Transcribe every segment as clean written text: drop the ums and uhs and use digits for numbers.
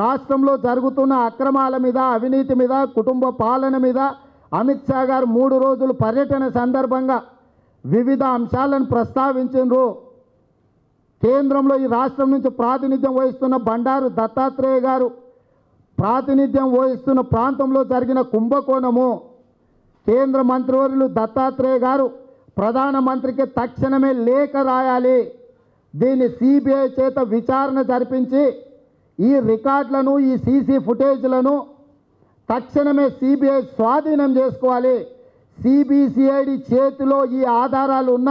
రాష్ట్రంలో జరుగుతున్న అక్రమాల మీద, అవినీతి మీద, కుటుంబ పాలన మీద అమిత్ షా గారు 3 రోజులు పర్యటన సందర్భంగా వివిధ అంశాలను ప్రస్తావించారు. కేంద్రంలో ఈ రాష్ట్రం నుంచి ప్రాతినిధ్యం వహిస్తున్న బండారు దత్తాత్రేయ గారు ప్రాతినిధ్యం వహిస్తున్న ప్రాంతంలో జరిగిన కుంభకోణము, కేంద్ర మంత్రివర్యులు దత్తాత్రేయ గారు ప్రధానమంత్రికి తక్షణమే లేఖ రాయాలి, దీన్ని సిబిఐ చేత విచారణ జరిపించి ఈ రికార్డులను, ఈ సీసీ ఫుటేజ్లను తక్షణమే సిబిఐ స్వాధీనం చేసుకోవాలి. సిబిసిఐడి చేతిలో ఈ ఆధారాలు ఉన్న,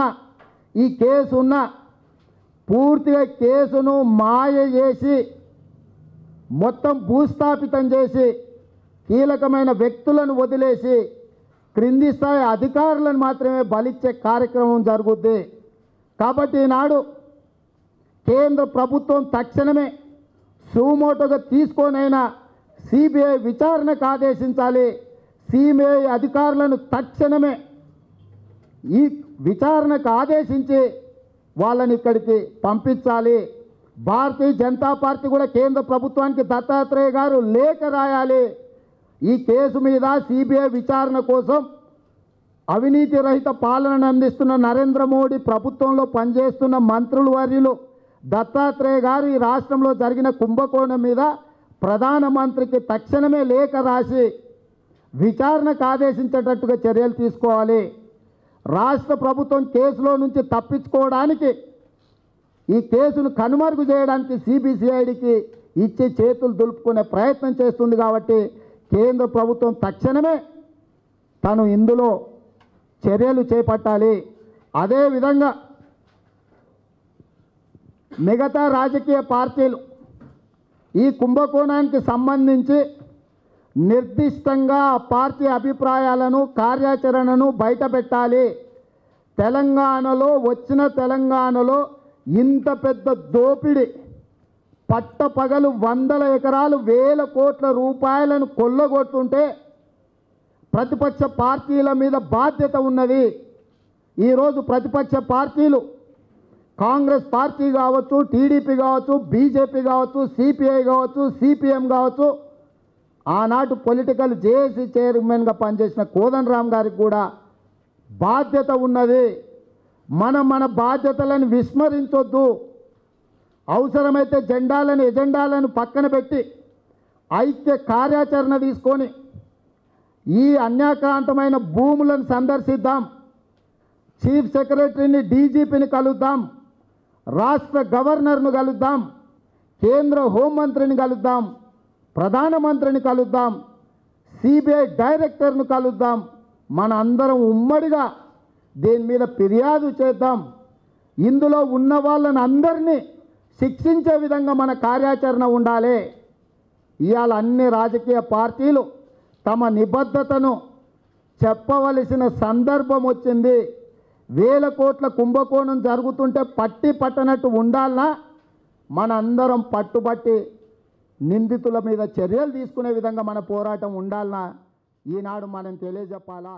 ఈ కేసు ఉన్న, పూర్తిగా కేసును మాయ చేసి మొత్తం భూస్థాపితం చేసి కీలకమైన వ్యక్తులను వదిలేసి క్రింది స్థాయి అధికారులను మాత్రమే బలిచ్చే కార్యక్రమం జరుగుద్ది. కాబట్టి ఈనాడు కేంద్ర ప్రభుత్వం తక్షణమే సుమోటోగా తీసుకొనైనా సిబిఐ విచారణకు ఆదేశించాలి. సిబిఐ అధికారులను తక్షణమే ఈ విచారణకు ఆదేశించి వాళ్ళని ఇక్కడికి పంపించాలి. భారతీయ జనతా పార్టీ కూడా కేంద్ర ప్రభుత్వానికి దత్తాత్రేయ గారు లేఖ రాయాలి. ఈ కేసు మీద సిబిఐ విచారణ కోసం అవినీతి రహిత పాలనను అందిస్తున్న నరేంద్ర మోడీ ప్రభుత్వంలో పనిచేస్తున్న మంత్రుల వర్యులు దత్తాత్రేయ గారు ఈ రాష్ట్రంలో జరిగిన కుంభకోణం మీద ప్రధానమంత్రికి తక్షణమే లేఖ రాసి విచారణకు ఆదేశించేటట్టుగా చర్యలు తీసుకోవాలి. రాష్ట్ర ప్రభుత్వం కేసులో నుంచి తప్పించుకోవడానికి, ఈ కేసును కనుమరుగు చేయడానికి సిబిసిఐడికి ఇచ్చి చేతులు దులుపుకునే ప్రయత్నం చేస్తుంది. కాబట్టి కేంద్ర ప్రభుత్వం తక్షణమే తను ఇందులో చర్యలు చేపట్టాలి. అదేవిధంగా మిగతా రాజకీయ పార్టీలు ఈ కుంభకోణానికి సంబంధించి నిర్దిష్టంగా ఆ పార్టీ అభిప్రాయాలను, కార్యాచరణను బయటపెట్టాలి. తెలంగాణలో ఇంత పెద్ద దోపిడీ, పట్టపగలు వందల ఎకరాలు, వేల కోట్ల రూపాయలను కొల్లగొట్టుంటే ప్రతిపక్ష పార్టీల మీద బాధ్యత ఉన్నది. ఈరోజు ప్రతిపక్ష పార్టీలు కాంగ్రెస్ పార్టీ కావచ్చు, టీడీపీ కావచ్చు, బీజేపీ కావచ్చు, సిపిఐ కావచ్చు, సిపిఎం కావచ్చు, ఆనాటి పొలిటికల్ జేఏసీ చైర్మన్గా పనిచేసిన కోదండరామ్ గారికి కూడా బాధ్యత ఉన్నది. మన బాధ్యతలను విస్మరించొద్దు. అవసరమైతే ఎజెండాలను పక్కన పెట్టి ఐక్య కార్యాచరణ తీసుకొని ఈ అన్యాక్రాంతమైన భూములను సందర్శిద్దాం. చీఫ్ సెక్రటరీని, డీజీపీని కలుద్దాం, రాష్ట్ర గవర్నర్ను కలుద్దాం, కేంద్ర హోంమంత్రిని కలుద్దాం, ప్రధానమంత్రిని కలుద్దాం, సిబిఐ డైరెక్టర్ను కలుద్దాం. మన అందరం ఉమ్మడిగా దీని మీద ఫిర్యాదు చేద్దాం. ఇందులో ఉన్న వాళ్ళని అందరినీ శిక్షించే విధంగా మన కార్యాచరణ ఉండాలి. ఇవాళ అన్ని రాజకీయ పార్టీలు తమ నిబద్ధతను చెప్పవలసిన సందర్భం వచ్చింది. వేల కోట్ల కుంభకోణం జరుగుతుంటే పట్టనట్టు ఉండాలన్నా మనందరం పట్టుబట్టి నిందితుల మీద చర్యలు తీసుకునే విధంగా మన పోరాటం ఉండాలన్నా ఈనాడు మనం తెలియజెప్పాలా.